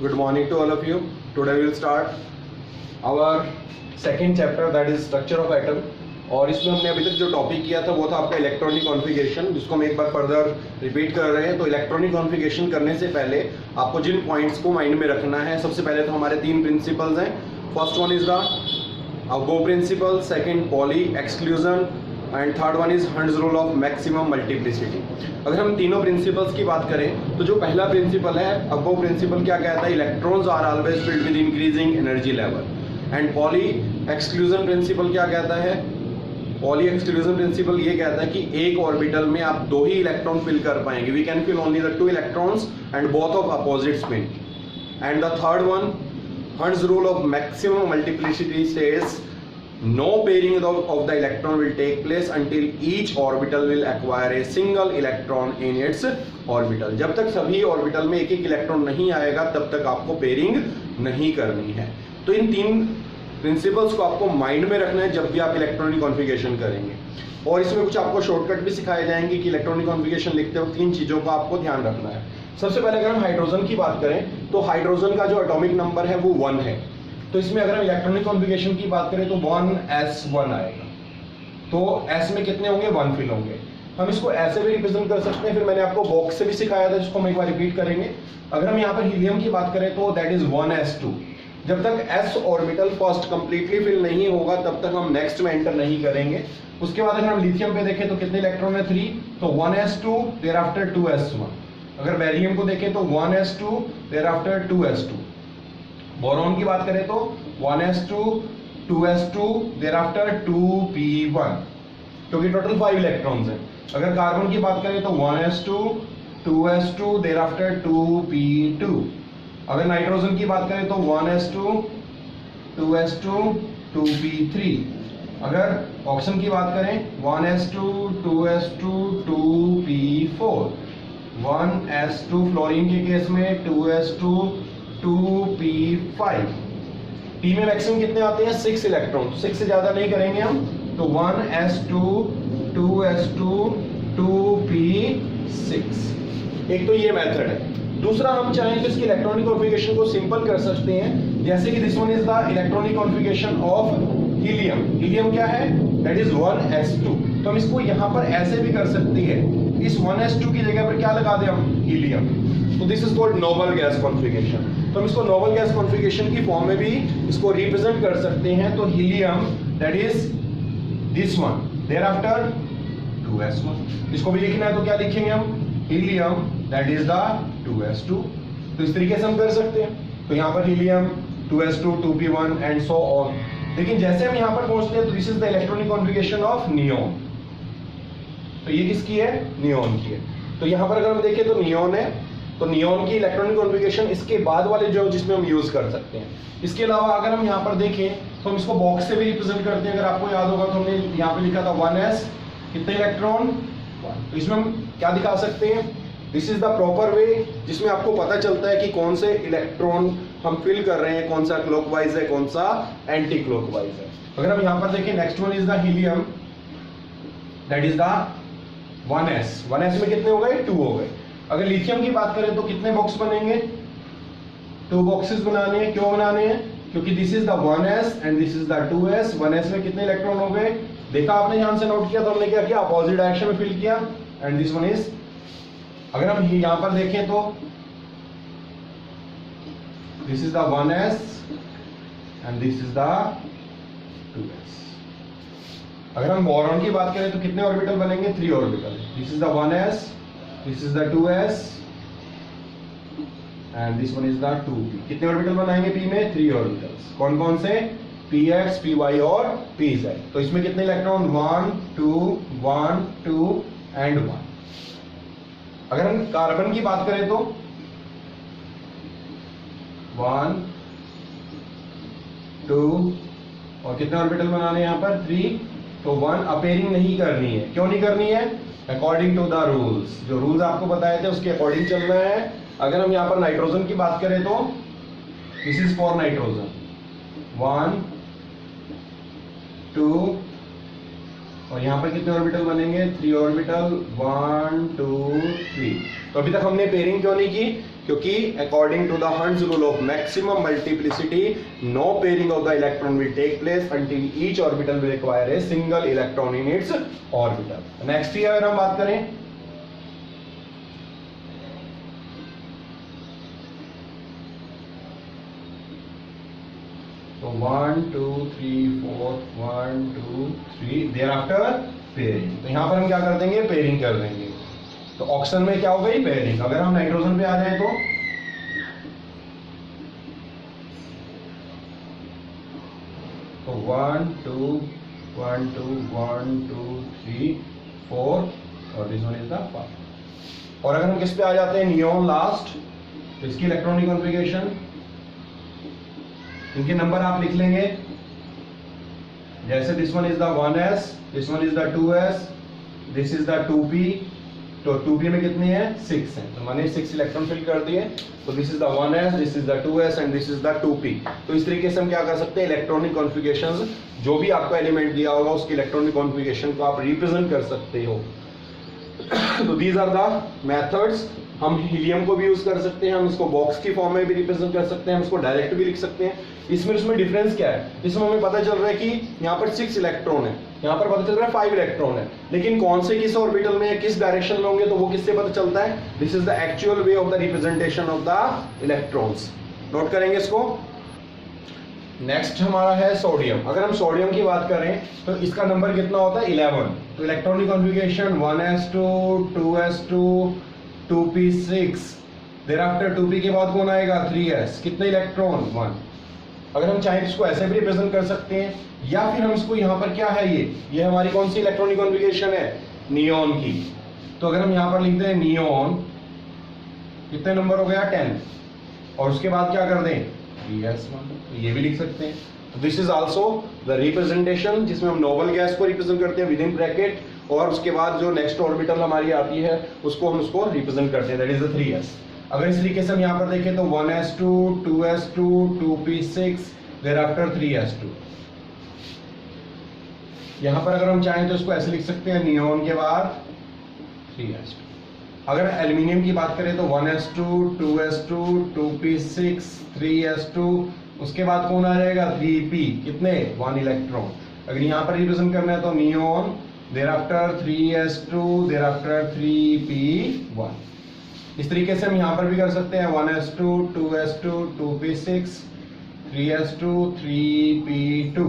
Good morning to all of you. Today we will start our second chapter, that is structure of atom. और इसमें हमने अभी तक जो टॉपिक किया था वो था आपका इलेक्ट्रॉनिक कॉन्फ़िगरेशन, जिसको हम एक बार फर्दर रिपीट कर रहे हैं। तो इलेक्ट्रॉनिक कॉन्फ़िगरेशन करने से पहले आपको जिन पॉइंट्स को माइंड में रखना है, सबसे पहले तो हमारे तीन प्रिंसिपल्स हैं। First one is the aufbau principle, second Pauli exclusion and third one is Hund's rule of maximum multiplicity. अगर हम तीनों प्रिंसिपल्स की बात करें तो जो पहला प्रिंसिपल है अबो प्रिंसिपल क्या कहता है, electrons are always filled with increasing energy level. And Pauli exclusion principle क्या कहता है, पॉली एक्सक्लूजन प्रिंसिपल ये कहता है कि एक ऑर्बिटल में आप दो ही इलेक्ट्रॉन फिल कर पाएंगे, we can fill only the two electrons and both of opposite spin. And the third one, Hund's rule of maximum multiplicity says no pairing of the electron will take place until each orbital will acquire a single electron in its orbital। जब तक सभी orbital में एक एक electron नहीं आएगा तब तक आपको पेयरिंग नहीं करनी है। तो इन तीन प्रिंसिपल्स को आपको माइंड में रखना है जब भी आप इलेक्ट्रॉनिक कॉन्फ़िगरेशन करेंगे। और इसमें कुछ आपको शॉर्टकट भी सिखाए जाएंगे कि इलेक्ट्रॉनिक कॉन्फ़िगरेशन लिखते वक्त किन चीज़ों का आपको ध्यान रखना है। सबसे पहले अगर हम हाइड्रोजन की बात करें तो हाइड्रोजन का जो एटॉमिक नंबर है वो 1 है। तो इसमें अगर हम इलेक्ट्रॉनिक कॉन्फ़िगरेशन की बात करें तो 1s1 आएगा। तो s में कितने होंगे, 1 फिल होंगे। हम इसको ऐसे भी रिप्रेजेंट कर सकते हैं, फिर मैंने आपको बॉक्स से भी सिखाया था जिसको हम एक बार रिपीट करेंगे। अगर हम यहाँ पर हीलियम की बात करें तो दैट इज 1s2। जब तक s orbital first completely fill नहीं होगा तब तक हम नेक्स्ट में एंटर नहीं करेंगे। उसके बाद अगर हम लिथियम पे देखें तो कितने इलेक्ट्रॉन है, 3। तो 1s2 देयर आफ्टर 2s1। अगर बेरिलियम को देखें तो 1s2 there after 2s2। Boron की बात करें तो 1s2 2s2 thereafter 2p1, क्योंकि टोटल 5 इलेक्ट्रॉन्स हैं। अगर कार्बन की बात करें तो 1s2 2s2 thereafter 2p2। अगर नाइट्रोजन की बात करें तो 1s2 2s2 2p3। अगर ऑक्सीजन की बात करें 1s2 2s2 2p4। 1s2 fluorine के केस में 2s2 2p5। p में मैक्सिमम कितने आते हैं, 6 इलेक्ट्रॉन। 6 से ज्यादा नहीं करेंगे हम, तो 1s2 2s2 2p6। एक तो ये मेथड है। दूसरा हम चाहें तो इसकी इलेक्ट्रॉनिक कॉन्फ़िगरेशन को सिंपल कर सकते हैं, जैसे कि this one is the electronic configuration of helium. Helium क्या है, दैट इज 1s2। तो हम इसको यहाँ पर ऐसे भी कर सकते हैं, इस 1s2 की जगह पर क्या लगा दें हम, हीलियम। तो this is called noble gas configuration. तो हम इसको नोबल गैस कॉन्फ़िगरेशन की फॉर्म में भी इसको रिप्रेजेंट कर सकते हैं। तो helium that is this one, thereafter 2s1। इसको भी लिखना है तो क्या लिखेंगे हम, helium that is the 2s2। तो इस तरीके से हम कर सकते हैं। तो यहाँ पर helium 2s2 2p1 and so on. लेकिन जैसे हम यहाँ पर पहुंचते हैं तो this is the electronic configuration of neon. तो ये किसकी है, नियोन की है। तो यहाँ पर अगर हम देखें तो नियोन है, तो नियोन की इलेक्ट्रॉनिक कॉन्फ़िगरेशन इसके बाद वाले जो जिसमें हम यूज कर सकते हैं। इसके अलावा अगर हम यहाँ पर देखें तो हम इसको बॉक्स से भी रिप्रेजेंट करते हैं। अगर आपको याद होगा तो हमने यहाँ पे लिखा था 1s, कितने इलेक्ट्रॉन, 1। तो इसमें हम क्या दिखा सकते हैं, this is the proper way जिसमें आपको पता चलता है कि कौन से इलेक्ट्रॉन हम फिल कर रहे हैं, कौन सा क्लॉकवाइज है, कौन सा एंटी क्लॉकवाइज है। अगर हम यहाँ पर देखें, next one is the helium that is the 1s। 1s में कितने हो गए, 2 हो गए। अगर लिथियम की बात करें तो कितने बॉक्स बनेंगे, 2 बॉक्सेस बनाने हैं। क्यों बनाने हैं, क्योंकि this is the 1s and this is the 2s। 1s में कितने इलेक्ट्रॉन हो गए, देखा आपने, ध्यान से नोट किया। तो हमने क्या किया, अपोजिट डायरेक्शन में फिल किया। एंड दिस वन इज, अगर हम यहां पर देखें तो this is the 1s and this is the 2s। अगर हम बोरॉन की बात करें तो कितने ऑर्बिटल बनेंगे, 3 orbital. This is the 1s, this is the 2s and this one is the 2p। कितने ऑर्बिटल बनाएंगे p में, 3 ऑर्बिटल्स। कौन कौन से, px py और pz। तो इसमें कितने इलेक्ट्रॉन, 1 2 1 2 and 1। अगर हम कार्बन की बात करें तो 1 2 और कितने ऑर्बिटल बनाने हैं यहाँ पर, 3। तो 1 अपेयरिंग नहीं करनी है। क्यों नहीं करनी है, अकॉर्डिंग टू द रूल्स। जो रूल्स आपको बताए थे उसके अकॉर्डिंग चलना है। अगर हम यहाँ पर नाइट्रोजन की बात करें तो दिस इज फॉर नाइट्रोजन, 1 2 और यहाँ पर कितने ऑर्बिटल बनेंगे, 3 ऑर्बिटल, 1 2 3। तो अभी तक हमने पेयरिंग क्यों नहीं की, क्योंकि according to the Hund's rule of maximum multiplicity no pairing of the electron will take place until each orbital will require a single electron in its orbital. Next की अगर हम बात करें, तो 1 2 3 4 1 2 3 देयर आफ्टर पेयरिंग। तो यहां पर हम क्या कर देंगे, पेयरिंग कर देंगे। तो ऑक्सीजन में क्या हो गई, पेयरिंग। अगर हम नाइट्रोजन पे आ जाए तो 1 2 1 2 1 2 3 4 और दिस वन इज द 5। और अगर हम किस पे आ जाते हैं, नियोन लास्ट, तो इसकी इलेक्ट्रॉनिक कॉन्फ़िगरेशन, इनके नंबर आप लिख लेंगे, जैसे this one is the 1s, this one is the 2s, this is the 2p। तो 2p में कितने हैं, 6 हैं, तो मैंने 6 इलेक्ट्रॉन फिल कर दिए। तो this is the 1s, this is the 2s and this is the 2p। तो इस तरीके से हम क्या कर सकते हैं, इलेक्ट्रॉनिक कॉन्फ़िगरेशंस, जो भी आपका एलिमेंट दिया होगा उसकी इलेक्ट्रॉनिक कॉन्फ़िगरेशन को आप रिप्रेजेंट कर सकते हो। तो दीज आर द मेथड्स। हम हीलियम को भी यूज कर सकते हैं, हम इसको बॉक्स की फॉर्म में भी रिप्रेजेंट कर सकते हैं, हम इसको डायरेक्ट भी लिख सकते हैं। इसमें उसमें डिफरेंस क्या है, इसमें हमें पता चल रहा है कि यहाँ पर 6 इलेक्ट्रॉन है, यहाँ पर पता चल रहा है 5 इलेक्ट्रॉन है, लेकिन कौन से किस ऑर्बिटल में है, किस डायरेक्शन में होंगे, तो वो किससे पता चलता है, this is the actual way of the representation of the electrons. Note करेंगे इसको। नेक्स्ट हमारा है सोडियम। अगर हम सोडियम की बात करें तो इसका नंबर कितना होता है, 11। तो electronic configuration 1s2 2s2 2p6, there after 2p के बाद कौन आएगा, 3s, कितने इलेक्ट्रॉन, 1। अगर हम चाहें इसको ऐसे भी रिप्रेजेंट कर सकते हैं, या फिर हम इसको यहाँ पर क्या है, ये हमारी कौन सी इलेक्ट्रॉनिक कॉन्फ़िगरेशन है, नियोन की। तो अगर हम यहाँ पर लिख दें नियोन, कितने नंबर हो गया, 10, और उसके बाद क्या कर दें, 3s1, तो ये भी लिख सकते हैं। तो this is also the representation, जिसमें हम नोबल गैस को रिप्रेजेंट करते हैं विद इन ब्रैकेट, और उसके बाद जो नेक्स्ट ऑर्बिटल हमारी आती है उसको हम उसको रिप्रेजेंट करते हैं, दैट इज द 3s। अगर इस तरीके से हम यहाँ पर देखें तो 1s2 2s2 2p6, there after 3s2। यहाँ पर अगर हम चाहें तो इसको ऐसे लिख सकते हैं, नियोन के बाद 3s2। अगर एल्यूमिनियम की बात करें तो 1s2 2s2 2p6 3s2, उसके बाद कौन आ जाएगा, 3p, कितने, 1 इलेक्ट्रॉन। अगर यहाँ पर रिप्रेजेंट करना है तो neon, thereafter 3s2, thereafter 3p1। इस तरीके से हम यहाँ पर भी कर सकते हैं, 1s2 2s2 2p6 3s2 3p2,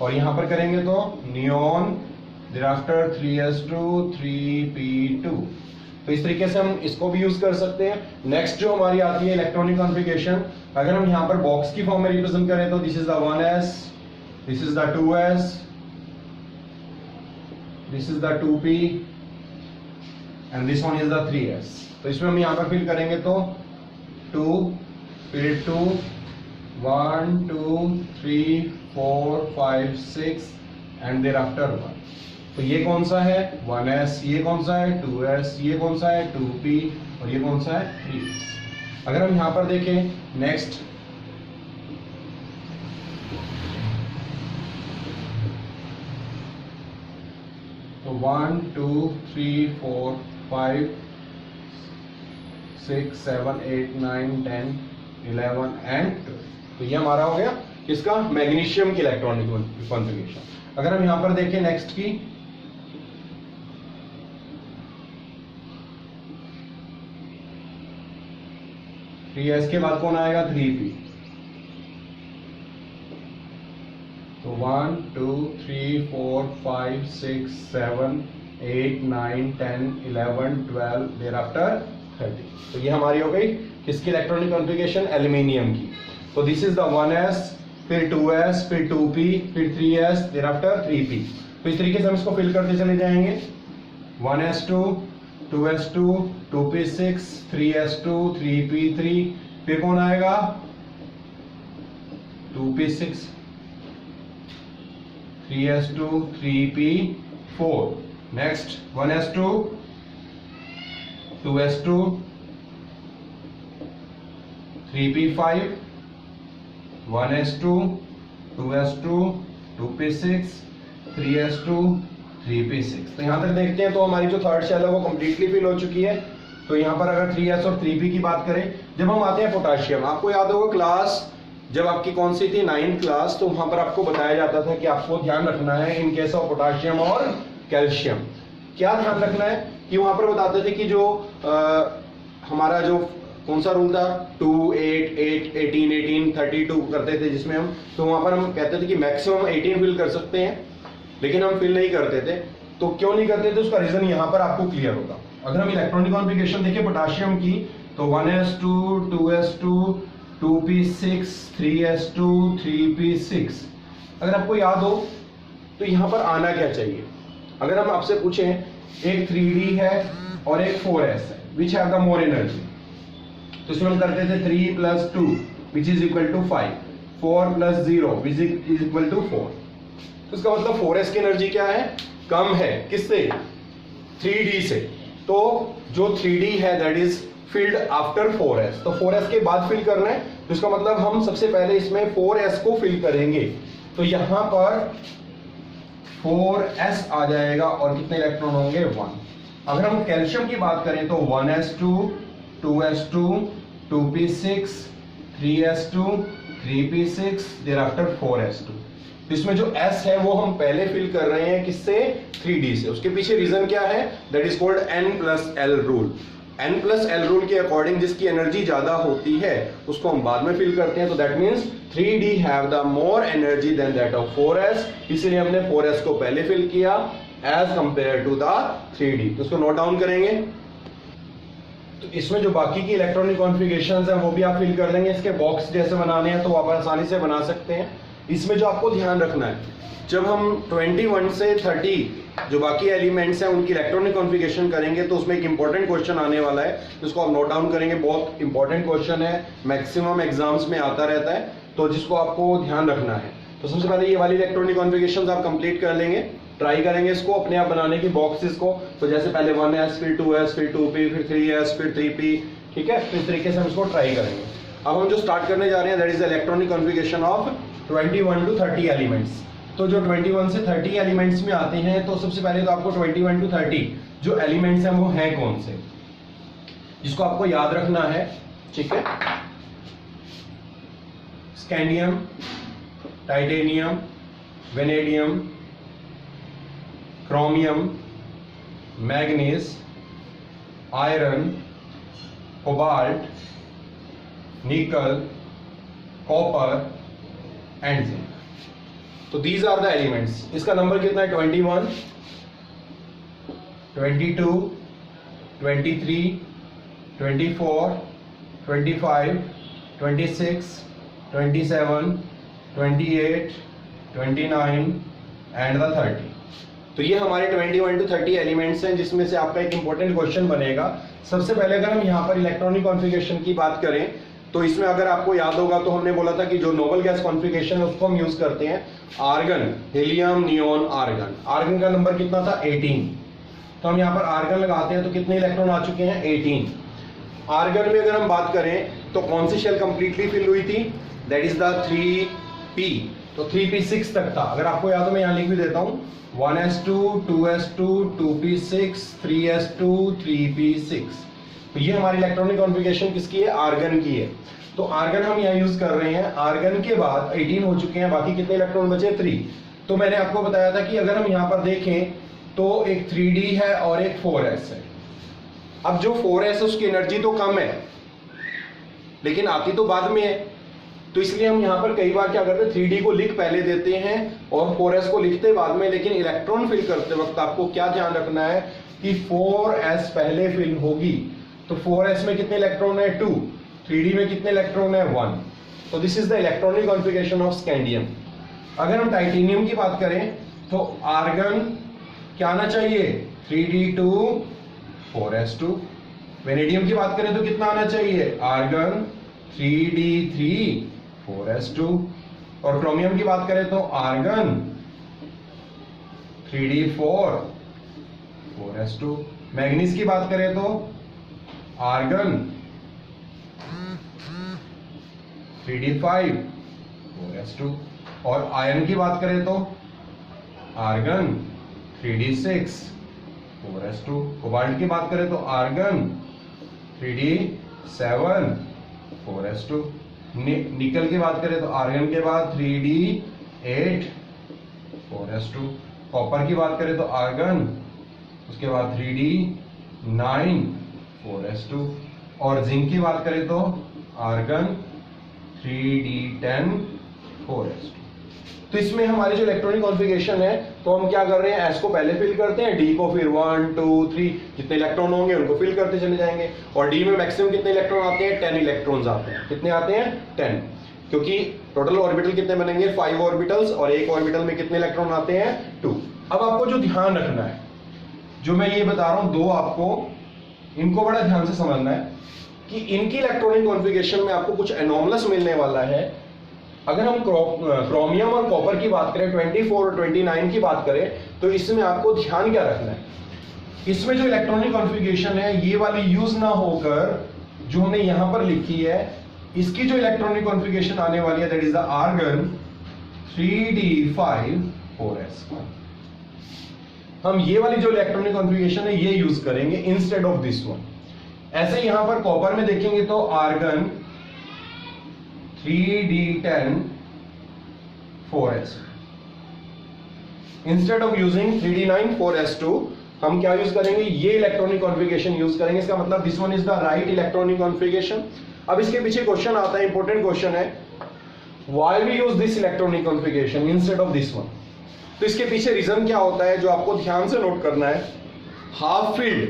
और यहाँ पर करेंगे तो नियोन, thereafter 3s2 3p2। तो इस तरीके से हम इसको भी यूज कर सकते हैं। नेक्स्ट जो हमारी आती है इलेक्ट्रॉनिक कॉन्फ़िगरेशन, अगर हम यहाँ पर बॉक्स की फॉर्म में रिप्रेजेंट करें तो this is the 1s, this is the 2s, this is the 2p and this one is the 3s। तो इसमें हम यहाँ पर फिल करेंगे तो 2 फिर 2 1 2 3 4 5 6 एंड देयर आफ्टर 1। तो ये कौन सा है, 1s, ये कौन सा है, 2s, ये कौन सा है, 2p, और ये कौन सा है, 3s। अगर हम यहाँ पर देखें नेक्स्ट, तो 1 2 3 4 5 6 7 8 9 10 11 एंड 12। तो ये हमारा हो गया किसका, मैग्नीशियम की इलेक्ट्रॉनिक कॉन्फ़िगरेशन। अगर हम यहाँ पर देखें नेक्स्ट की, s के बाद कौन आएगा, 3p। तो 1 2 3 4 5 6 7 8 9 10 11 12 देयर आफ्टर 30। तो ये हमारी हो गई किसकी इलेक्ट्रॉनिक कॉन्फ़िगरेशन, एल्यूमिनियम की। तो दिस इज द 1s, फिर 2s, फिर 2p, फिर 3s, देयर आफ्टर 3p। तो इस तरीके से हम इसको फिल करते चले जाएंगे, 1s2 2s2 2p6 3s2 3p3, फिर कौन आएगा, 2p6 3s2 3p4, next 1s2 2s2 3p5 1s2 2s2 2p6 3s2 3p6। तो यहाँ तक देखते हैं तो हमारी जो थर्ड शेल है वो कम्प्लीटली फिल हो चुकी है। तो यहाँ पर अगर 3s और 3p की बात करें, जब हम आते हैं पोटाशियम, आपको याद होगा क्लास जब आपकी कौन सी थी 9th क्लास, तो वहां पर आपको बताया जाता था कि आपको ध्यान रखना है इन केस ऑफ पोटाशियम और कैल्शियम। क्या ध्यान रखना है कि वहां पर बताते थे कि जो हमारा जो कौन सा रूल था 2 8 8 18 18 32 करते थे जिसमें हम, तो वहां पर हम कहते थे कि मैक्सिमम 18 फिल कर सकते हैं, लेकिन हम फिल नहीं करते थे। तो क्यों नहीं करते थे उसका रीजन यहाँ पर आपको क्लियर होगा। अगर हम इलेक्ट्रॉनिक कॉन्फ़िगरेशन देखें पोटाशियम की, तो 1s2 2s2 2p6 3s2 3p6। अगर आपको याद हो तो यहाँ पर आना क्या चाहिए। अगर हम आपसे पूछें एक 3d है और एक 4s है, which have the more energy, तो इसमें हम करते थे 3 + 2 which is equal to 5, 4 + 0 which is equal to 4। तो इसका मतलब 4s की एनर्जी क्या है, कम है, किससे, 3d से। तो जो 3d है that is filled after 4s, तो 4s के बाद फिल करना है, तो इसका मतलब हम सबसे पहले इसमें 4s को फिल करेंगे। तो यहां पर 4s आ जाएगा और कितने इलेक्ट्रॉन होंगे 1। अगर हम कैल्शियम की बात करें तो 1s2 2s2 2p6 3s2 3p6 there after 4s2। इसमें जो s है वो हम पहले फिल कर रहे हैं किससे, 3d से। उसके पीछे रीजन क्या है, that is called n+l rule. n+l rule के अकॉर्डिंग जिसकी एनर्जी ज्यादा होती है उसको हम बाद में फिल करते हैं। तो that means 3d have the more energy than that of 4s, इसलिए हमने 4s को पहले फिल किया as compare to the 3d। तो इसको नोट डाउन करेंगे। तो इसमें जो बाकी की इलेक्ट्रॉनिक कॉन्फ़िगरेशंस हैं वो भी आप फिल कर लेंगे। इसके बॉक्स जैसे बनाने हैं तो आप आसानी से बना सकते हैं। इसमें जो आपको ध्यान रखना है, जब हम 21 से 30 जो बाकी एलिमेंट्स हैं उनकी इलेक्ट्रॉनिक कॉन्फ़िगरेशन करेंगे तो उसमें एक इंपॉर्टेंट क्वेश्चन आने वाला है, जिसको आप नोट डाउन करेंगे। बहुत इंपॉर्टेंट क्वेश्चन है, मैक्सिमम एग्जाम्स में आता रहता है, तो जिसको आपको ध्यान रखना है। तो सबसे पहले ये वाली इलेक्ट्रॉनिक कॉन्फ़िगरेशंस आप कंप्लीट कर लेंगे, ट्राई करेंगे इसको अपने आप बनाने की बॉक्सेस को। तो जैसे पहले 1s फिर 2s फिर 2p फिर 3s फिर 3p, ठीक है। तो इस तरीके से हम इसको ट्राई करेंगे। अब हम जो स्टार्ट करने जा रहे हैं that is the electronic configuration of 21 to 30 elements. तो जो 21 से 30 एलिमेंट्स में आते हैं, तो सबसे पहले तो आपको 21 to 30 जो एलिमेंट्स हैं वो हैं कौन से, जिसको आपको याद रखना है, ठीक है। Scandium, titanium, vanadium, chromium, manganese, iron, cobalt, निकल, कॉपर एंड जिंक। तो दीज आर द एलिमेंट्स। इसका नंबर कितना है, 21 22 23 24 25 26 27 28 29 एंड द 30। तो ये हमारे 21 to 30 एलिमेंट्स हैं, जिसमें से आपका एक इंपॉर्टेंट क्वेश्चन बनेगा। सबसे पहले अगर हम यहाँ पर इलेक्ट्रॉनिक कॉन्फ़िगरेशन की बात करें, तो इसमें अगर आपको याद होगा तो हमने बोला था कि जो नोबल गैस कॉन्फ़िगरेशन है उसको हम यूज करते हैं argon, helium, neon, argon. Argon का नंबर कितना था, 18। तो हम यहाँ पर आर्गन लगाते हैं तो कितने इलेक्ट्रॉन आ चुके हैं, 18। आर्गन में अगर हम बात करें तो कौन सी शेल कंप्लीटली फिल हुई थी, दैट इज द 3p। तो 3p6 तक था। अगर आपको याद हो मैं यहाँ लिख भी देता हूँ, 1s2 2s2 2p6 3s2 3p6। तो ये हमारी इलेक्ट्रॉनिक कॉन्फ़िगरेशन किसकी है, आर्गन की है। तो आर्गन हम यहाँ यूज कर रहे हैं। आर्गन के बाद 18 हो चुके हैं, बाकी कितने इलेक्ट्रॉन बचे, 3। तो मैंने आपको बताया था कि अगर हम यहाँ पर देखें तो एक 3d है और एक 4s है। अब जो 4s है उसकी एनर्जी तो कम है, लेकिन आती तो बाद में है। तो इसलिए हम यहाँ पर कई बार क्या करते हैं, 3d को लिख पहले देते हैं और 4s को लिखते बाद में। लेकिन इलेक्ट्रॉन फिल करते वक्त आपको क्या ध्यान रखना है कि 4s पहले फिल होगी। तो 4s में कितने इलेक्ट्रॉन है, 2। 3d में कितने इलेक्ट्रॉन है, 1। तो this is the electronic configuration of scandium. अगर हम टाइटेनियम की बात करें तो आर्गन क्या आना चाहिए, 3d2 4s2। वेनेडियम की बात करें तो कितना आना चाहिए, आर्गन 3d3 4s2। और क्रोमियम की बात करें तो आर्गन 3d4 4s2। मैग्नीज की बात करें तो आर्गन 3d5 4s2। और आयरन की बात करें तो आर्गन 3d6 4s2। कोबाल्ट की बात करें तो आर्गन 3d7 4s2। निकल की बात करें तो आर्गन के बाद 3d8 4s2। कॉपर की बात करें तो आर्गन, उसके बाद 3d9 4s2। और जिंक की बात करें तो आर्गन 3d10 4s2। तो इसमें हमारी जो इलेक्ट्रॉनिक कॉन्फ़िगरेशन है, तो हम क्या कर रहे हैं, एस को पहले फिल करते हैं, डी को फिर 1 2 3 जितने इलेक्ट्रॉन होंगे उनको फिल करते चले जाएंगे। और डी में मैक्सिमम कितने इलेक्ट्रॉन आते हैं, 10 इलेक्ट्रॉन्स आते हैं। कितने आते हैं, 10, क्योंकि टोटल ऑर्बिटल कितने बनेंगे, 5 ऑर्बिटल्स, और एक ऑर्बिटल में कितने इलेक्ट्रॉन आते हैं, 2। अब आपको जो ध्यान रखना है, जो मैं ये बता रहा हूं दो, आपको इनको बड़ा ध्यान से समझना है कि इनकी इलेक्ट्रॉनिक कॉन्फ़िगरेशन में आपको कुछ एनोमलस मिलने वाला है। अगर हम क्रोमियम और कॉपर की बात करें, 24 और 29 की बात करें, तो इसमें आपको ध्यान क्या रखना है, इसमें जो इलेक्ट्रॉनिक कॉन्फ़िगरेशन है ये वाली यूज ना होकर जो हमने यहां पर लिखी है, इसकी जो इलेक्ट्रॉनिक कॉन्फ़िगरेशन आने वाली है, that is the argon 3d5 4s1। हम ये वाली जो इलेक्ट्रॉनिक कॉन्फ़िगरेशन है ये यूज करेंगे इंस्टेड ऑफ दिस वन। ऐसे यहां पर कॉपर में देखेंगे तो argon 3d10 4s। Instead of using 3d9 4s2 हम क्या यूज करेंगे, ये इलेक्ट्रॉनिक कॉन्फ़िगरेशन यूज करेंगे। इसका मतलब this one is the right electronic configuration. अब इसके पीछे क्वेश्चन आता है, इंपॉर्टेंट क्वेश्चन है, why we use this electronic configuration instead of this one. तो इसके पीछे रीजन क्या होता है जो आपको ध्यान से नोट करना है, half filled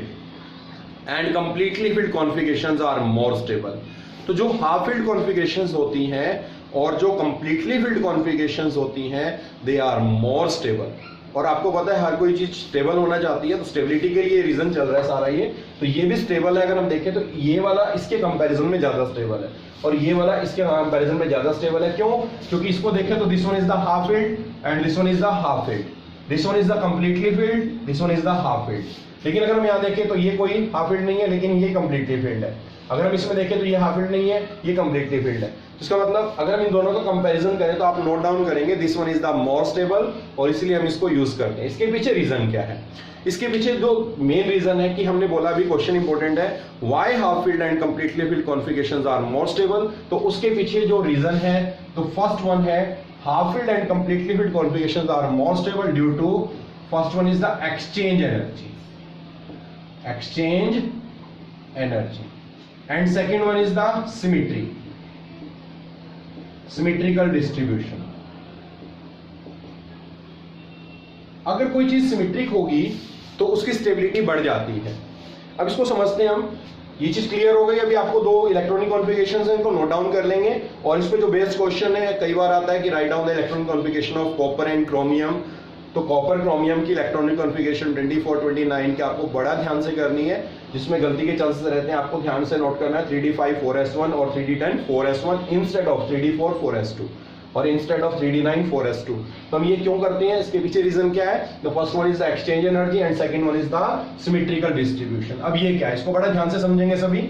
and completely filled configurations are more stable. तो जो हाफ फील्ड कॉन्फ़िगरेशंस होती हैं और जो कंप्लीटली फील्ड कॉन्फ़िगरेशंस होती हैं, दे आर मोर स्टेबल। और आपको पता है हर कोई चीज स्टेबल होना चाहती है, तो स्टेबिलिटी के लिए रीजन चल रहा है सारा ये। तो ये भी स्टेबल है, अगर हम देखें तो ये वाला इसके कंपैरिजन में ज्यादा स्टेबल है, और ये वाला इसके कंपैरिजन में ज्यादा स्टेबल है। क्यों? क्योंकि इसको देखें तो this one is the half filled and this one is the half field, this one is the completely field, this one is the half field. लेकिन अगर हम यहाँ देखें तो ये कोई हाफ फील्ड नहीं है, लेकिन ये कंप्लीटली फील्ड है। अगर हम इसमें देखें तो ये हाफ फील्ड नहीं है, ये कंप्लीटली फील्ड है। इसका मतलब अगर हम इन दोनों का कंपैरिजन करें तो आप नोट डाउन करेंगे this one is the more stable, और इसलिए हम इसको यूज करते हैं। इसके पीछे रीजन क्या है? इसके पीछे जो मेन रीजन है कि हमने बोला अभी क्वेश्चन इंपॉर्टेंट है, why half filled and completely filled configurations are more stable. तो उसके पीछे जो रीजन है, तो फर्स्ट वन है half filled and completely filled configurations are more stable due to, first one is the exchange energy, exchange energy, and second one is the symmetrical distribution। अगर कोई चीज सिमेट्रिक होगी तो उसकी स्टेबिलिटी बढ़ जाती है। अब इसको समझते हैं हम, ये चीज क्लियर हो गई। अभी आपको दो इलेक्ट्रॉनिक कॉन्फ़िगरेशंस हैं, इनको नोट डाउन कर लेंगे। और इस पे जो बेस्ट क्वेश्चन है, कई बार आता है कि write down the electronic configuration of copper and chromium. तो कॉपर क्रोमियम की इलेक्ट्रॉनिक कॉन्फ़िगरेशन 24 29 के आपको बड़ा ध्यान से करनी है, जिसमें गलती के चांसेस रहते हैं। आपको ध्यान से नोट करना है 3d5 4s1 और 3d10 4s1 instead of 3d4 4s2 और इंस्टेड ऑफ 3d9 4s2। तो हम ये क्यों करते हैं, इसके पीछे रीजन क्या है? The first one is the exchange energy and second one is the symmetrical distribution. अब ये क्या है, इसको बड़ा ध्यान से समझेंगे सभी।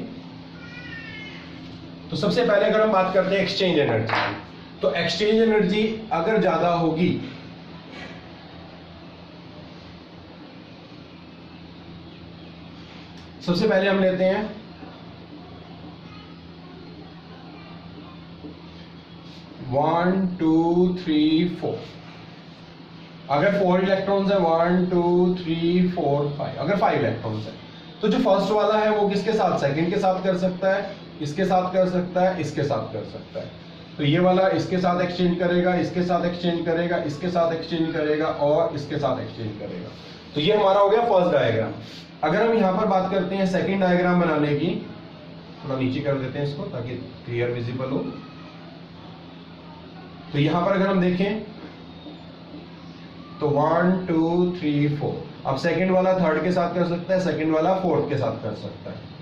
तो सबसे पहले अगर हम बात करते हैं एक्सचेंज एनर्जी, तो एक्सचेंज एनर्जी अगर ज्यादा होगी सबसे पहले हम लेते हैं 1 2 3 4। अगर 4 इलेक्ट्रॉन्स है 1 2 3 4 5, अगर 5 इलेक्ट्रॉन्स है तो जो फर्स्ट वाला है वो किसके साथ, सेकंड के साथ कर सकता है, इसके साथ कर सकता है, इसके साथ कर सकता है। तो ये वाला इसके साथ एक्सचेंज करेगा, इसके साथ एक्सचेंज करेगा, इसके साथ एक्सचेंज करेगा और इसके साथ एक्सचेंज करेगा। तो ये हमारा हो गया फर्स्ट डायग्राम। अगर हम यहां पर बात करते हैं सेकंड डायग्राम बनाने की, थोड़ा नीचे कर देते हैं इसको ताकि क्लियर विजिबल हो। तो यहां पर अगर हम देखें तो 1 2 3 4, अब सेकंड वाला थर्ड के साथ कर सकता है, सेकंड वाला फोर्थ के साथ कर सकता है।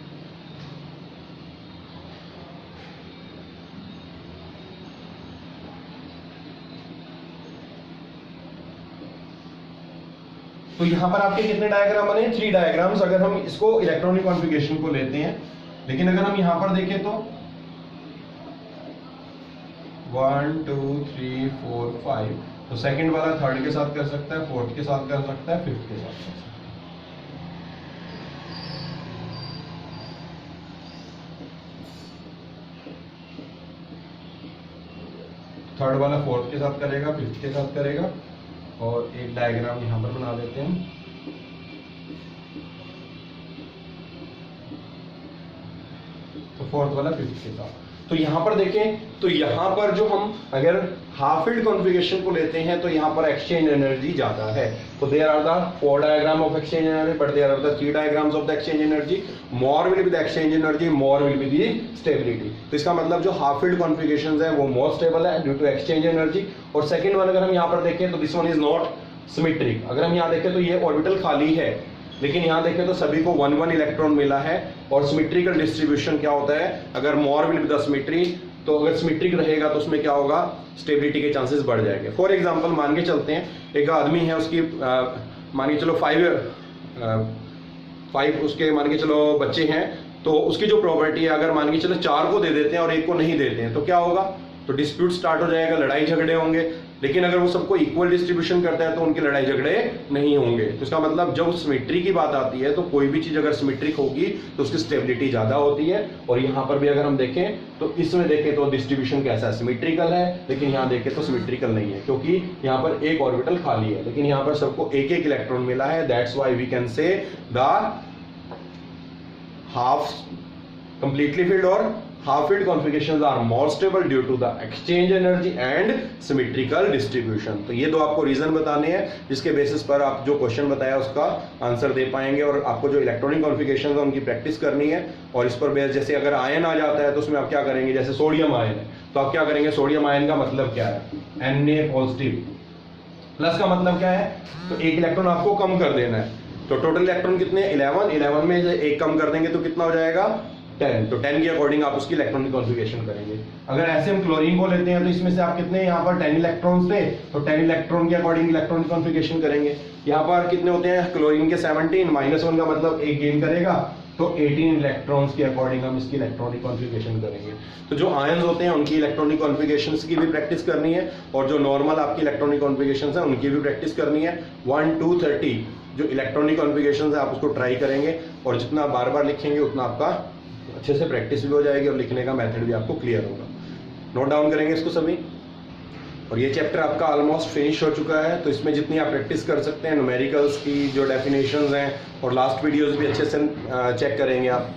तो यहां पर आपके कितने डायग्राम बने, 3 डायग्राम्स। अगर हम इसको इलेक्ट्रॉनिक कॉन्फ़िगरेशन को लेते हैं, लेकिन अगर हम यहां पर देखें तो 1 2 3 4 5, तो सेकंड वाला थर्ड के साथ कर सकता है, फोर्थ के साथ कर सकता है, फिफ्थ के साथ कर सकता है। थर्ड वाला फोर्थ के साथ करेगा, फिफ्थ के साथ करेगा, और एक डायग्राम यहां पर बना देते हैं। तो फोर्थ वाला फिफ्थ के साथ। तो यहां पर देखें, तो यहां पर जो हम अगर हाफ फील्ड कॉन्फ़िगरेशन को लेते हैं तो यहां पर एक्सचेंज एनर्जी ज्यादा है। तो there are the 4 diagram of exchange energy, but there are the 3 diagrams of the exchange energy. More will be the exchange energy, more will be the stability. तो इसका मतलब जो हाफ फील्ड कॉन्फ़िगरेशंस है वो more stable है due to exchange energy. और second one अगर हम यहां पर देखें तो this one is not symmetric. अगर हम यहां देखें तो ये ऑर्बिटल खाली है, लेकिन यहां देखें तो सभी को 1 इलेक्ट्रॉन मिला है। और सिमेट्रिकल डिस्ट्रीब्यूशन क्या होता है, अगर मोर विल बी द सिमेट्री, तो अगर सिमेट्रिक रहेगा तो उसमें क्या होगा, स्टेबिलिटी के चांसेस बढ़ जाएंगे। फॉर एग्जांपल मान के चलते हैं एक आदमी है, उसकी मान के चलो 5 उसके मान के चलो बच्चे हैं, तो उसकी जो प्रॉपर्टी है अगर मान के चलो 4 को दे देते हैं और 1 को नहीं देते हैं तो क्या होगा, तो डिस्प्यूट स्टार्ट हो जाएगा, लड़ाई झगड़े होंगे। लेकिन अगर वो सबको इक्वल डिस्ट्रीब्यूशन करता है तो उनके लड़ाई झगड़े नहीं होंगे। तो इसका मतलब जब सिमेट्री की बात आती है तो कोई भी चीज अगर सिमेट्रिक होगी तो उसकी स्टेबिलिटी ज्यादा होती है। और यहाँ पर भी अगर हम देखें तो इसमें देखें तो डिस्ट्रीब्यूशन कैसा है, सिमेट्रिकल है, लेकिन यहाँ देखें तो सिमेट्रिकल नहीं है, क्योंकि यहाँ पर एक ऑर्बिटल खाली है, लेकिन यहाँ पर सबको एक इलेक्ट्रॉन मिला है। That's why we can say the half completely filled or half filled configurations are more stable due to the exchange energy and symmetrical distribution। तो ये दो आपको रीजन बताने हैं जिसके बेसिस पर आप जो क्वेश्चन बताया उसका आंसर दे पाएंगे। और आपको जो इलेक्ट्रॉनिक कॉन्फ़िगरेशन है उनकी प्रैक्टिस करनी है। और इस पर बेस जैसे अगर आयन आ जाता है तो उसमें आप क्या करेंगे, जैसे सोडियम आयन है तो आप क्या करेंगे, सोडियम आयन का मतलब क्या है, Na पॉजिटिव, प्लस का मतलब क्या है, तो एक इलेक्ट्रॉन आपको कम कर देना है। तो टोटल इलेक्ट्रॉन कितने, 11 में से एक कम कर देंगे तो कितना हो जाएगा, 10। तो 10 के अकॉर्डिंग आप उसकी इलेक्ट्रॉनिक कॉन्फ़िगरेशन करेंगे। अगर ऐसे हम क्लोरीन को लेते हैं तो इसमें से आप कितने, यहाँ पर 10 इलेक्ट्रॉन्स थे तो 10 इलेक्ट्रॉन के अकॉर्डिंग इलेक्ट्रॉनिक कॉन्फ़िगरेशन करेंगे। यहाँ पर कितने होते हैं, क्लोरीन के 17, -1 का मतलब एक गेन करेगा, तो 18 इलेक्ट्रॉन्स के अकॉर्डिंग हम इसकी इलेक्ट्रॉनिक कॉन्फ़िगरेशन करेंगे। तो जो आयंस होते हैं उनकी इलेक्ट्रॉनिक कॉन्फ़िगरेशंस की भी प्रैक्टिस करनी है, और जो नॉर्मल आपकी इलेक्ट्रॉनिक कॉन्फ़िगरेशंस है उनकी भी प्रैक्टिस करनी है। 1 2 30 जो इलेक्ट्रॉनिक कॉन्फ़िगरेशंस है आप उसको ट्राई करेंगे, और जितना बार बार लिखेंगे उतना आपका अच्छे से प्रैक्टिस भी हो जाएगी और लिखने का मेथड भी आपको क्लियर होगा। नोट डाउन करेंगे इसको सभी। और ये चैप्टर आपका ऑलमोस्ट फिनिश हो चुका है, तो इसमें जितनी आप प्रैक्टिस कर सकते हैं, न्यूमेरिकल्स की जो डेफिनेशंस हैं और लास्ट वीडियोस भी अच्छे से चेक करेंगे आप।